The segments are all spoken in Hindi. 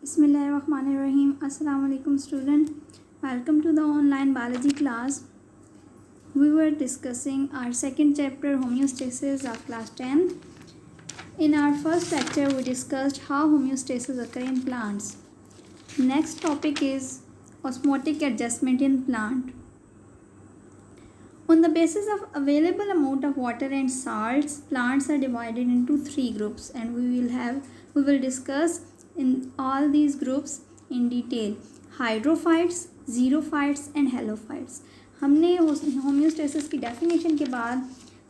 Bismillahirrahmanirrahim. Assalamu alaikum student. Welcome to the online biology class. We were discussing our second chapter homeostasis of class 10. In our first lecture we discussed how homeostasis occur in plants. Next topic is osmotic adjustment in plant. On the basis of available amount of water and salts, plants are divided into three groups and we will discuss in all these groups in detail. Hydrophytes, xerophytes and halophytes. हमने होम्योस्टेसिस की डेफिनेशन के बाद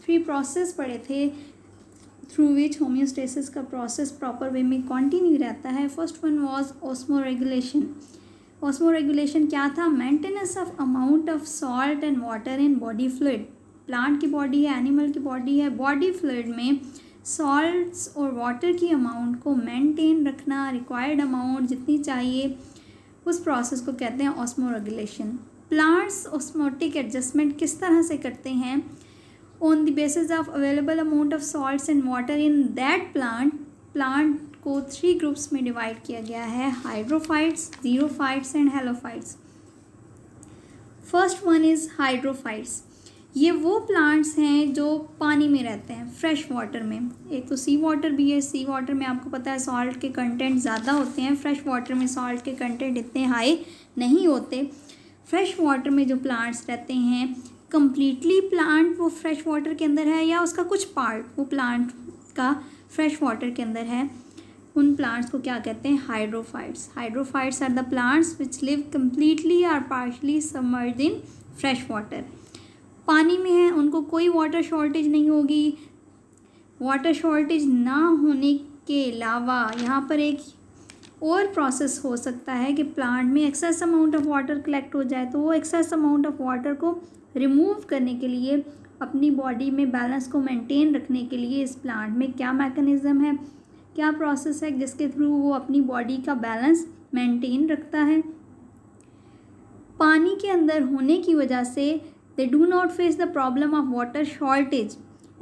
3 प्रोसेस पढ़े थे थ्रू विच होम्योस्टेसिस का प्रोसेस प्रॉपर वे में कंटिन्यू रहता है. First one was osmoregulation. Osmoregulation क्या था? Maintenance of amount of salt and water in body fluid. Plant की बॉडी है, एनिमल की बॉडी है, बॉडी फ्लूइड में सॉल्ट्स और वाटर की अमाउंट को मेंटेन रखना, रिक्वायर्ड अमाउंट जितनी चाहिए, उस प्रोसेस को कहते हैं ऑस्मोरेगुलेशन. प्लांट्स ऑस्मोटिक एडजस्टमेंट किस तरह से करते हैं? On the basis of available amount of salts and water in that plant को 3 ग्रुप्स में डिवाइड किया गया है. Hydrophytes, xerophytes and halophytes. First one is hydrophytes. ये वो प्लांट्स हैं जो पानी में रहते हैं, फ्रेश वाटर में. एक तो सी वाटर भी है. सी वाटर में आपको पता है सॉल्ट के कंटेंट ज़्यादा होते हैं, फ्रेश वाटर में सॉल्ट के कंटेंट इतने हाई नहीं होते. फ्रेश वाटर में जो प्लांट्स रहते हैं, कम्प्लीटली प्लांट वो फ्रेश वाटर के अंदर है या उसका कुछ पार्ट वो प्लांट का फ्रेश वाटर के अंदर है, उन प्लांट्स को क्या कहते हैं? Hydrophytes. Hydrophytes are the plants which live completely और partially submerged in fresh water. पानी में है, उनको कोई वाटर शॉर्टेज नहीं होगी. वाटर शॉर्टेज ना होने के अलावा यहाँ पर एक और प्रोसेस हो सकता है कि प्लांट में excess amount of water collect हो जाए, तो वो एक्सेस अमाउंट ऑफ वाटर को रिमूव करने के लिए, अपनी बॉडी में बैलेंस को मेंटेन रखने के लिए इस प्लांट में क्या मैकेनिज़्म है, क्या प्रोसेस है जिसके थ्रू वो अपनी बॉडी का बैलेंस मेंटेन रखता है. पानी के अंदर होने की वजह से they do not face the problem of water shortage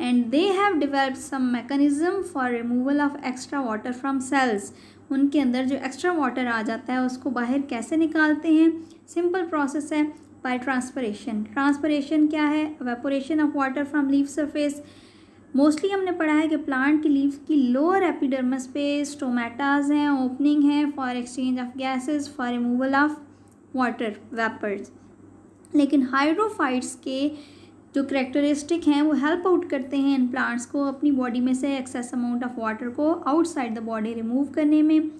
and they have developed some mechanism for removal of extra water from cells. उनके अंदर जो एक्स्ट्रा वाटर आ जाता है उसको बाहर कैसे निकालते हैं? सिंपल प्रोसेस है, बाय ट्रांसपरेशन. ट्रांसपरेशन क्या है? Evaporation of water from leaf surface. Mostly हमने पढ़ा है कि प्लांट की लीफ की लोअर एपिडर्मिस पे स्टोमेटाज हैं, ओपनिंग है for exchange of gases, for removal of water vapours. लेकिन हाइड्रोफाइट्स के जो करेक्टरिस्टिक हैं वो हेल्प आउट करते हैं इन प्लांट्स को अपनी बॉडी में से एक्सेस अमाउंट ऑफ वाटर को आउटसाइड द बॉडी रिमूव करने में.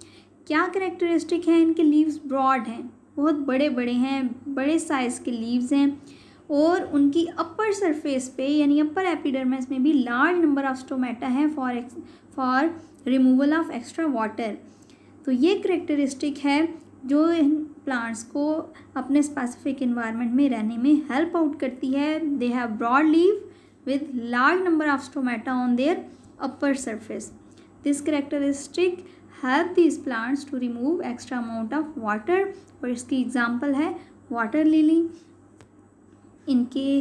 क्या करेक्टरिस्टिक हैं? इनके लीव्स ब्रॉड हैं, बहुत बड़े बड़े हैं, बड़े साइज़ के लीव्स हैं, और उनकी अपर सरफेस पे यानी अपर एपिडर्मिस में भी लार्ज नंबर ऑफ स्टोमेटा हैं for removal of extra water. तो ये करेक्टरिस्टिक है जो इन प्लांट्स को अपने स्पेसिफिक इन्वायरमेंट में रहने में हेल्प आउट करती है. They have broad leave with large number of stomata on their upper surface. This characteristic help these plants to remove extra amount of water. और इसकी एग्जांपल है वाटर लिली. इनके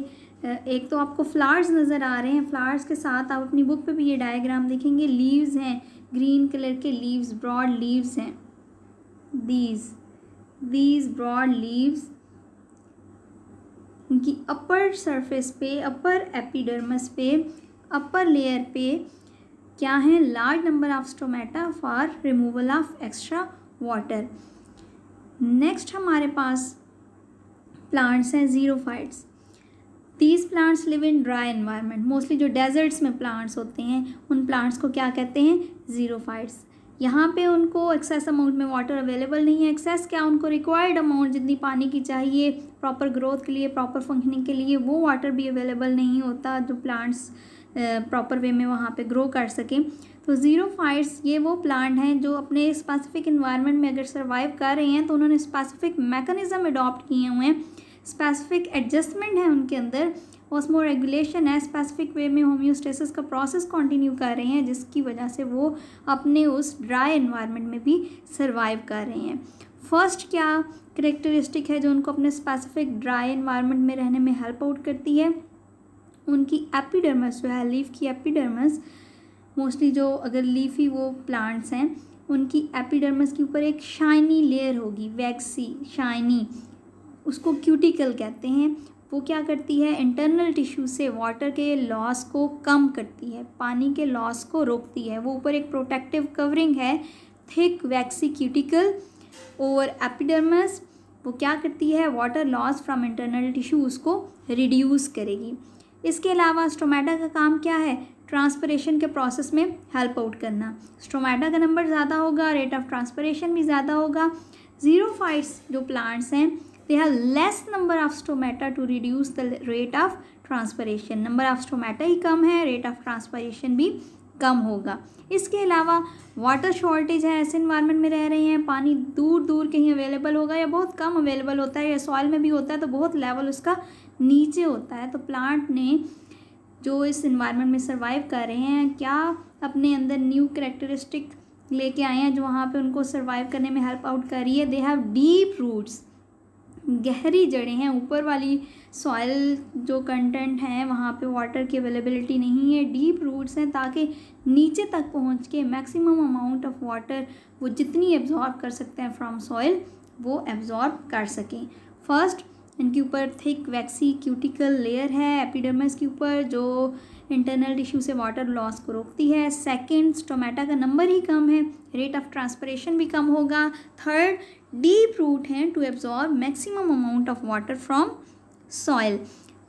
एक तो आपको फ्लावर्स नज़र आ रहे हैं, फ्लावर्स के साथ आप अपनी बुक पे भी ये डायग्राम देखेंगे. लीव्स हैं, ग्रीन कलर के लीव्स, ब्रॉड लीव्स हैं. these broad leaves, इनकी अपर सरफेस पे, अपर एपिडर्मिस पे, अपर लेयर पे क्या है? Large number of stomata for removal of extra water. Next हमारे पास प्लांट्स हैं xerophytes. These plants live in dry environment. Mostly जो डेजर्ट्स में प्लांट्स होते हैं उन प्लांट्स को क्या कहते हैं? ज़ीरोफाइट्स. यहाँ पे उनको एक्सेस अमाउंट में वाटर अवेलेबल नहीं है. एक्सेस क्या? उनको रिक्वायर्ड अमाउंट जितनी पानी की चाहिए प्रॉपर ग्रोथ के लिए, प्रॉपर फंक्शनिंग के लिए, वो वाटर भी अवेलेबल नहीं होता जो प्लांट्स प्रॉपर वे में वहाँ पे ग्रो कर सकें. तो ज़ीरोफाइट्स ये वो प्लांट हैं जो अपने स्पेसिफिक इन्वायरमेंट में अगर सर्वाइव कर रहे हैं तो उन्होंने स्पेसिफिक मैकेनिज़्म अडॉप्ट किए हुए हैं, स्पेसिफिक एडजस्टमेंट है उनके अंदर, ऑस्मोरेगुलेशन है, स्पेसिफिक वे में होम्योस्टेसिस का प्रोसेस कंटिन्यू कर रहे हैं जिसकी वजह से वो अपने उस ड्राई एनवायरनमेंट में भी सर्वाइव कर रहे हैं. फर्स्ट क्या करेक्टरिस्टिक है जो उनको अपने स्पेसिफिक ड्राई एनवायरनमेंट में रहने में हेल्प आउट करती है? उनकी एपिडर्मिस जो है, लीफ की एपिडर्मिस, मोस्टली जो अगर लीफी वो प्लांट्स हैं उनकी एपिडर्मिस के ऊपर एक शाइनी लेयर होगी, वैक्सी शाइनी, उसको क्यूटिकल कहते हैं। वो क्या करती है, इंटरनल टिश्यू से वाटर के लॉस को कम करती है, पानी के लॉस को रोकती है। वो ऊपर एक प्रोटेक्टिव कवरिंग है, thick waxy cuticle over epidermis. वो क्या करती है, water loss from internal tissue उसको रिड्यूस करेगी। इसके अलावा स्टोमेटा का काम क्या है, ट्रांसपरेशन के प्रोसेस में हेल्प आउट करना। स्टोमेटा का नंबर ज़्यादा होगा, रेट ऑफ ट्रांसपरेशन भी ज़्यादा होगा। ज़ीरोफाइट्स जो प्लांट्स हैं, they have less number of stomata to reduce the rate of transpiration. Number of stomata ही कम है, रेट ऑफ ट्रांसपरेशन भी कम होगा। इसके अलावा वाटर शॉर्टेज है, ऐसे इन्वायरमेंट में रह रहे हैं, पानी दूर दूर कहीं अवेलेबल होगा या बहुत कम अवेलेबल होता है, या सॉइल में भी होता है तो बहुत लेवल उसका नीचे होता है। तो प्लांट ने जो इस इन्वायरमेंट में सर्वाइव कर रहे हैं, क्या अपने अंदर न्यू कैरेक्टरिस्टिक लेके आए हैं जो वहाँ पे उनको सर्वाइव करने में हेल्प आउट कर रही है। दे हैव डीप रूट्स, गहरी जड़ें हैं। ऊपर वाली सॉइल जो कंटेंट है वहाँ पे वाटर की अवेलेबिलिटी नहीं है, डीप रूट्स हैं, ताकि नीचे तक पहुँच के मैक्सिमम अमाउंट ऑफ वाटर वो जितनी एब्जॉर्ब कर सकते हैं फ्रॉम सॉइल वो एब्जॉर्ब कर सकें। फर्स्ट, इनके ऊपर थिक वैक्सी क्यूटिकल लेयर है एपिडर्मिस के ऊपर, जो इंटरनल टिश्यू से वाटर लॉस को रोकती है। सेकंड, स्टोमेटा का नंबर ही कम है, रेट ऑफ ट्रांसपरेशन भी कम होगा। थर्ड, डीप रूट हैं to absorb maximum amount of water from soil,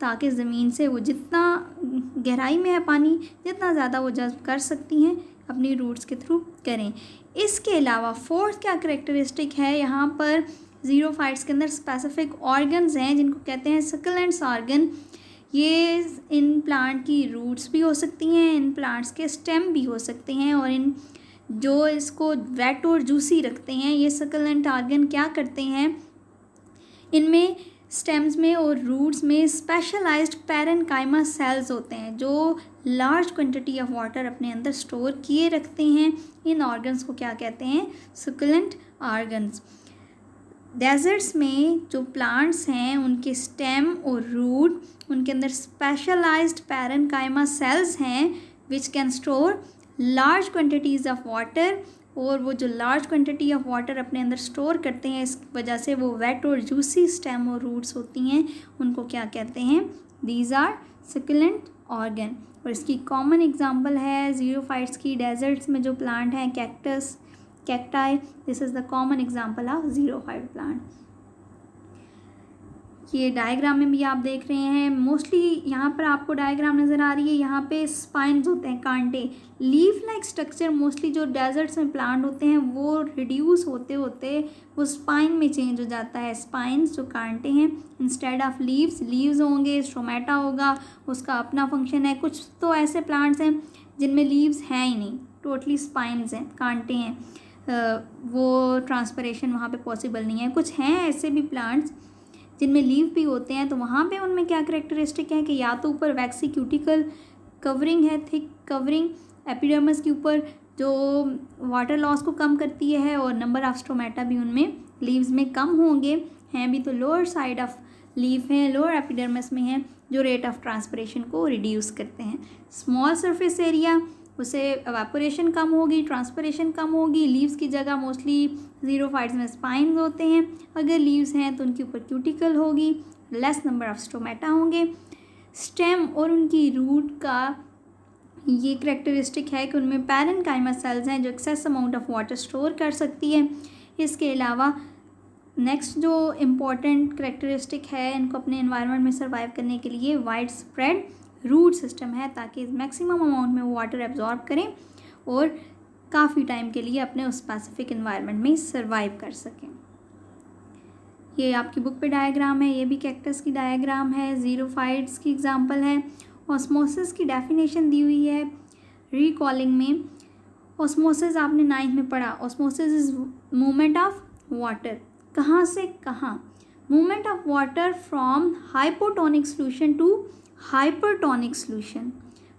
ताकि ज़मीन से वो जितना गहराई में है पानी, जितना ज़्यादा वो जज़्ब कर सकती हैं अपनी रूट्स के थ्रू करें। इसके अलावा फोर्थ क्या करेक्टरिस्टिक है, यहाँ पर ज़ीरोफाइट्स के अंदर स्पेसिफिक ऑर्गन्स हैं जिनको कहते हैं सकलेंट्स ऑर्गन। ये इन प्लांट की रूट्स भी हो सकती हैं, इन प्लांट्स के स्टेम भी हो सकते हैं, और इन जो इसको वेट और जूसी रखते हैं, ये सकलेंट ऑर्गन क्या करते हैं, इनमें स्टेम्स में और रूट्स में स्पेशलाइज्ड पैरेन्काइमा सेल्स होते हैं जो लार्ज क्वांटिटी ऑफ वाटर अपने अंदर स्टोर किए रखते हैं। इन ऑर्गन्स को क्या कहते हैं, सकलेंट ऑर्गन्स। डेजर्ट्स में जो प्लांट्स हैं उनके स्टेम और रूट, उनके अंदर स्पेशलाइज्ड पैरेन्काइमा सेल्स हैं which can store large quantities of water, और वो जो लार्ज क्वांटिटी ऑफ वाटर अपने अंदर स्टोर करते हैं, इस वजह से वो वेट और जूसी स्टेम और रूट्स होती हैं, उनको क्या कहते हैं, दीज आर सकलेंट ऑर्गन। और इसकी कॉमन एग्जांपल है ज़ीरोफाइट्स की, डेजर्ट्स में जो प्लांट हैं cactus, cacti, this is the common example of xerophyte plant. ये डायग्राम में भी आप देख रहे हैं, मोस्टली यहाँ पर आपको डायग्राम नज़र आ रही है, यहाँ पे स्पाइन्स होते हैं, कांटे। लीफ लाइक स्ट्रक्चर मोस्टली जो डेजर्ट्स में प्लांट होते हैं वो रिड्यूस होते होते वो स्पाइन में चेंज हो जाता है। स्पाइन्स जो कांटे हैं, इंस्टेड ऑफ लीव्स, लीव्स होंगे, स्टोमेटा होगा, उसका अपना फंक्शन है। कुछ तो ऐसे प्लांट्स हैं जिनमें लीव्स हैं ही नहीं, टोटली स्पाइन्स हैं, कांटे हैं, वो ट्रांसपरेशन वहाँ पे पॉसिबल नहीं है। कुछ हैं ऐसे भी प्लांट्स जिनमें लीव भी होते हैं, तो वहाँ पे उनमें क्या करेक्टरिस्टिक है कि या तो ऊपर वैक्सी क्यूटिकल कवरिंग है, थिक कवरिंग एपिडर्मिस के ऊपर जो वाटर लॉस को कम करती है, और नंबर ऑफ स्टोमेटा भी उनमें लीव्स में कम होंगे, हैं भी तो लोअर साइड ऑफ लीफ हैं, लोअर एपिडर्मिस में हैं, जो रेट ऑफ ट्रांसपरेशन को रिड्यूस करते हैं। स्मॉल सरफेस एरिया, उससे एवापोरेशन कम होगी, ट्रांसपरेशन कम होगी। लीव्स की जगह मोस्टली ज़ीरोफाइट्स में स्पाइन्स होते हैं, अगर लीव्स हैं तो उनके ऊपर क्यूटिकल होगी, लेस नंबर ऑफ स्टोमेटा होंगे। स्टेम और उनकी रूट का ये करेक्टरिस्टिक है कि उनमें पैरेन्काइमा सेल्स हैं जो excess amount of water store कर सकती है। इसके अलावा नेक्स्ट जो इम्पॉर्टेंट करेक्टरिस्टिक है इनको अपने एनवायरनमेंट में सर्वाइव करने के लिए, वाइड स्प्रेड रूट सिस्टम है, ताकि मैक्सिमम अमाउंट में वो वाटर एब्जॉर्ब करें और काफ़ी टाइम के लिए अपने उस स्पेसिफिक एनवायरनमेंट में सर्वाइव कर सकें। ये आपकी बुक पे डायग्राम है, ये भी कैक्टस की डायग्राम है, ज़ीरोफाइट्स की एग्जांपल है। ऑस्मोसिस की डेफिनेशन दी हुई है रिकॉलिंग में। ऑस्मोसिस आपने 9th में पढ़ा, osmosis is movement of water, कहाँ से कहाँ, movement of water from hypotonic solution to hypertonic solution.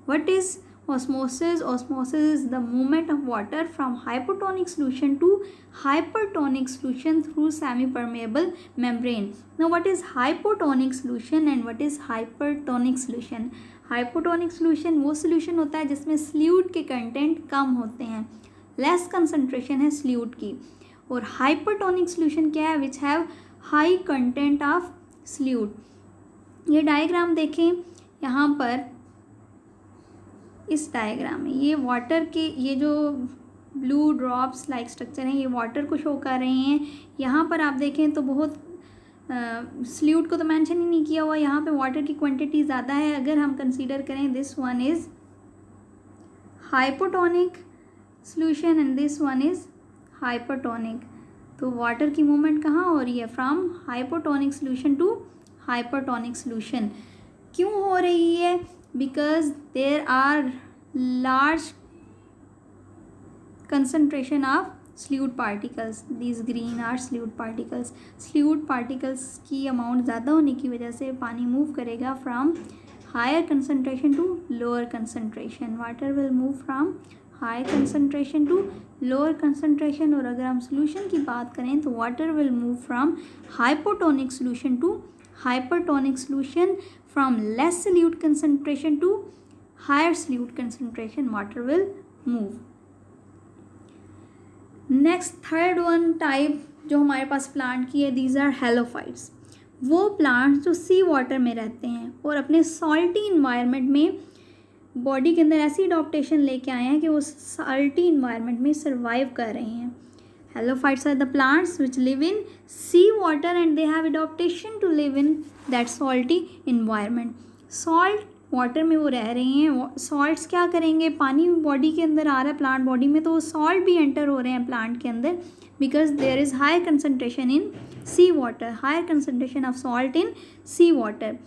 What is osmosis? Osmosis is the movement of water from hypotonic solution to hypertonic solution through semi-permeable membrane. Now what is hypotonic solution and what is hypertonic solution? Hypotonic solution वो solution होता है जिसमें solute के content कम होते हैं, लेस कंसनट्रेशन है सल्यूट की। और हाइपरटोनिक सोल्यूशन क्या है, which have high content of solute. ये डायग्राम देखें यहाँ पर, इस डायग्राम में ये वाटर के ये जो ब्लू ड्रॉप्स लाइक स्ट्रक्चर हैं ये वाटर को शो कर रहे हैं। यहाँ पर आप देखें तो बहुत सल्यूट को तो मेंशन ही नहीं किया हुआ, यहाँ पे वाटर की क्वांटिटी ज़्यादा है। अगर हम कंसीडर करें this one is hypotonic solution and this one is hypertonic, तो वाटर की मूवमेंट कहाँ हो रही है, from hypotonic solution to hypertonic solution. क्यों हो रही है, because there are large concentration of solute particles, these green are solute particles। solute particles की अमाउंट ज़्यादा होने की वजह से पानी मूव करेगा from higher concentration to lower concentration. Water will move from high concentration to lower concentration. और अगर हम सोल्यूशन की बात करें तो water will move from hypotonic solution to hypertonic solution, from less solute concentration to higher solute concentration water will move। Next third one type जो हमारे पास प्लांट की है, दीज आर हेलोफाइट्स। वो प्लांट्स जो सी वाटर में रहते हैं और अपने सॉल्टी इन्वायरमेंट में बॉडी के अंदर ऐसी अडॉप्टेशन लेके आए हैं कि वो सॉल्टी इन्वायरमेंट में सर्वाइव कर रहे हैं। Halophytes are the plants which live in sea water and they have adaptation to live in that salty environment. Salt water में वो रह रहे हैं। सॉल्ट्स क्या करेंगे, पानी बॉडी के अंदर आ रहा है प्लांट बॉडी में, तो वो सॉल्ट भी एंटर हो रहे हैं प्लांट के अंदर, because there is high concentration in sea water, higher concentration of salt in sea water.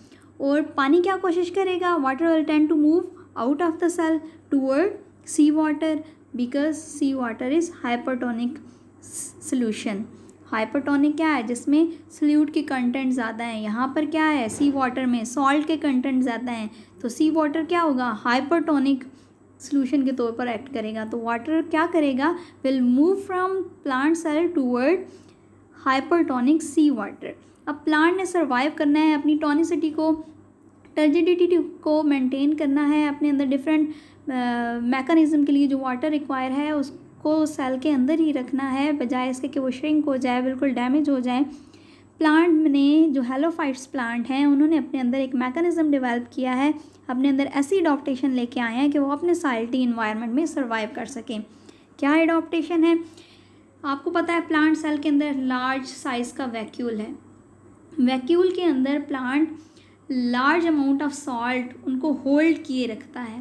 और पानी क्या कोशिश करेगा, water will tend to move out of the cell toward sea water, because sea water is hypertonic solution. Hypertonic क्या है, जिसमें सल्यूट के कंटेंट ज़्यादा हैं। यहाँ पर क्या है, सी वाटर में सॉल्ट के कंटेंट ज़्यादा हैं, तो सी वाटर क्या होगा, हाइपरटोनिक सॉल्यूशन के तौर पर एक्ट करेगा। तो वाटर क्या करेगा, will move from plant cell toward hypertonic sea water. अब प्लांट ने सर्वाइव करना है, अपनी टॉनिसिटी को, टर्जिडिटी को मेंटेन करना है, अपने अंदर डिफरेंट मैकेनिज्म के लिए जो वाटर रिक्वायर है उसको सेल के अंदर ही रखना है, बजाय इसके कि वो श्रिंक हो जाए, बिल्कुल डैमेज हो जाए। प्लांट ने जो हेलोफाइट्स प्लांट हैं उन्होंने अपने अंदर एक मैकेनिज्म डेवलप किया है, अपने अंदर ऐसी अडॉप्टेशन लेके आए हैं कि वो अपने सॉल्टी इन्वायरमेंट में सर्वाइव कर सकें। क्या अडॉप्टेशन है, आपको पता है प्लांट सेल के अंदर लार्ज साइज़ का वैक्यूल है। वैक्यूल के अंदर plant large amount of salt उनको होल्ड किए रखता है।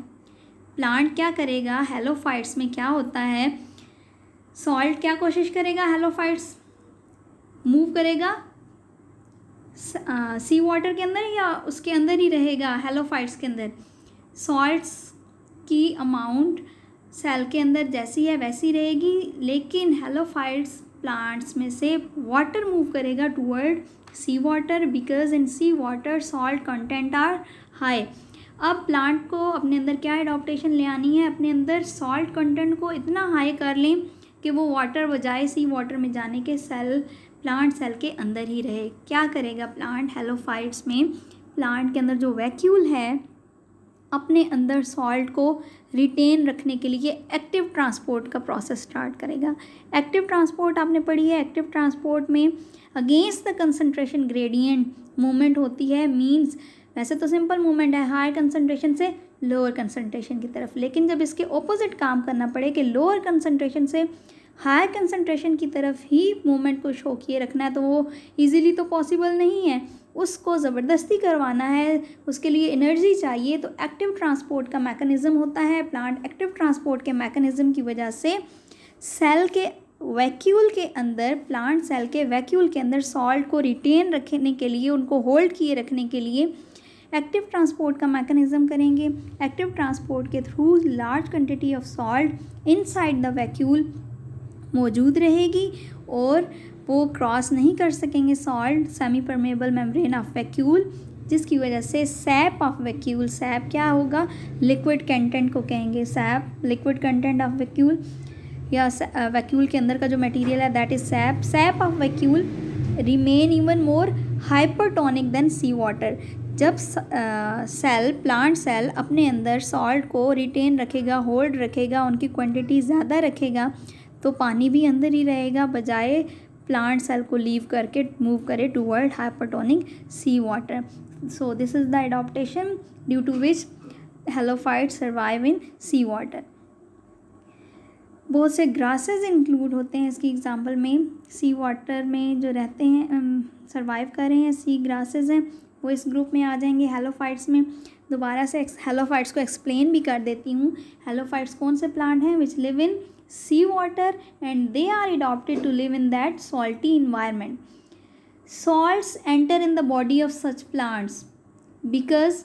प्लांट क्या करेगा, हेलोफाइट्स में क्या होता है, सॉल्ट क्या कोशिश करेगा, हेलोफाइट्स मूव करेगा सी वाटर के अंदर या उसके अंदर ही रहेगा, हेलोफाइट्स के अंदर। सॉल्ट्स की अमाउंट सेल के अंदर जैसी है वैसी रहेगी, लेकिन हेलोफाइट्स प्लांट्स में से वाटर मूव करेगा toward sea water, because in sea water salt content are high. अब प्लांट को अपने अंदर क्या एडॉप्टेशन ले आनी है, अपने अंदर सॉल्ट कंटेंट को इतना हाई कर लें कि वो वाटर बजाय सी वाटर में जाने के प्लांट सेल के अंदर ही रहे। क्या करेगा प्लांट, हेलोफाइट्स में प्लांट के अंदर जो वैक्यूल है अपने अंदर सॉल्ट को रिटेन रखने के लिए एक्टिव ट्रांसपोर्ट का प्रोसेस स्टार्ट करेगा। एक्टिव ट्रांसपोर्ट आपने पढ़ी है, एक्टिव ट्रांसपोर्ट में against the concentration gradient movement होती है। मींस वैसे तो सिंपल मूवमेंट है हायर कंसंट्रेशन से लोअर कंसंट्रेशन की तरफ, लेकिन जब इसके ऑपोजिट काम करना पड़े कि लोअर कंसंट्रेशन से हायर कंसंट्रेशन की तरफ ही मूवमेंट को शो किए रखना है, तो वो इजीली तो पॉसिबल नहीं है, उसको ज़बरदस्ती करवाना है, उसके लिए एनर्जी चाहिए। तो एक्टिव ट्रांसपोर्ट का मैकेनिज़्म होता है। प्लांट एक्टिव ट्रांसपोर्ट के मैकेनिज़्म की वजह से सेल के वैक्यूल के अंदर, प्लांट सेल के वैक्यूल के अंदर सॉल्ट को रिटेन रखने के लिए, उनको होल्ड किए रखने के लिए एक्टिव ट्रांसपोर्ट का मैकेनिज़्म करेंगे। एक्टिव ट्रांसपोर्ट के through large quantity of salt inside the vacuole मौजूद रहेगी और वो क्रॉस नहीं कर सकेंगे salt semi permeable membrane of vacuole, जिसकी वजह से सैप ऑफ वैक्यूल, सैप क्या होगा, लिक्विड कंटेंट को कहेंगे sap, liquid content of vacuole या वैक्यूल के अंदर का जो मटेरियल है that is sap. Sap of vacuole remain even more hypertonic than sea water. जब प्लांट सेल अपने अंदर सॉल्ट को रिटेन रखेगा, होल्ड रखेगा, उनकी क्वांटिटी ज़्यादा रखेगा, तो पानी भी अंदर ही रहेगा, बजाय प्लांट सेल को लीव करके मूव करे toward hypertonic sea water. So this is the adaptation due to which halophytes survive in sea water. बहुत से ग्रासेस इंक्लूड होते हैं इसकी एग्जांपल में. सी वाटर में जो रहते हैं, सर्वाइव कर रहे हैं, सी ग्रासेस हैं, वो इस ग्रुप में आ जाएंगे हेलोफाइट्स में. दोबारा से हेलोफाइट्स को एक्सप्लेन भी कर देती हूँ. हेलोफाइट्स कौन से प्लांट हैं? Which live in sea water and they are adopted to live in that salty environment. Salts enter in the body of such plants because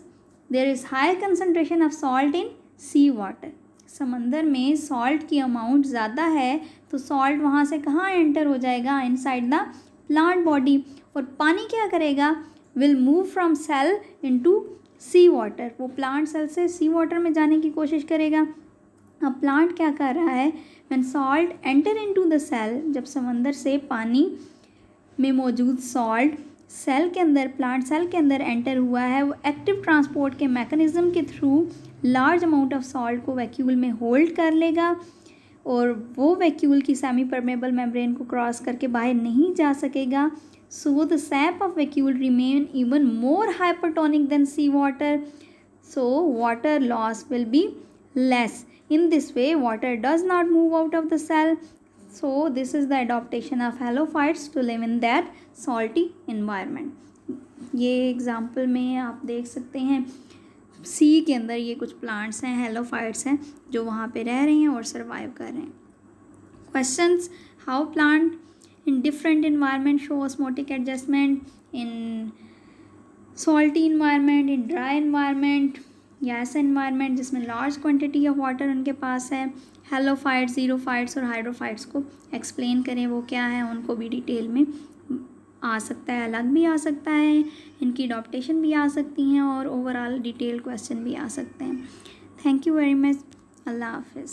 there is high concentration of salt in sea water. समंदर में सॉल्ट की अमाउंट ज़्यादा है, तो सॉल्ट वहाँ से कहाँ एंटर हो जाएगा? Inside the plant body. और पानी क्या करेगा? Will move from cell into sea water. वो प्लांट सेल से सी वाटर में जाने की कोशिश करेगा. अब प्लांट क्या कर रहा है? When salt enter into the cell, जब समंदर से पानी में मौजूद सॉल्ट सेल के अंदर, प्लांट सेल के अंदर एंटर हुआ है, वो एक्टिव ट्रांसपोर्ट के मैकेनिज्म के through large amount of salt को वैक्यूल में होल्ड कर लेगा और वो वैक्यूल की सेमी परमेबल मेम्ब्रेन को क्रॉस करके बाहर नहीं जा सकेगा. So the sap of vacuole remain even more hypertonic than sea water. So water loss will be less. In this way, water does not move out of the cell. So this is the adaptation of halophytes to live in that salty environment. ये एग्जाम्पल में आप देख सकते हैं, सी के अंदर ये कुछ प्लांट्स हैं, हेलोफाइट्स हैं, जो वहाँ पे रह रहे हैं और सर्वाइव कर रहे हैं. Questions: how plant in different environment show osmotic adjustment, in salty environment, in dry environment या ऐसा इन्वायरमेंट जिसमें लार्ज क्वांटिटी ऑफ वाटर उनके पास है. हेलोफाइट्स, ज़ीरोफाइट्स और हाइड्रोफाइट्स को एक्सप्लेन करें वो क्या है, उनको भी डिटेल में आ सकता है, अलग भी आ सकता है, इनकी अडॉप्टेशन भी आ सकती हैं और ओवरऑल डिटेल क्वेश्चन भी आ सकते हैं. Thank you very much. अल्लाह हाफिज़.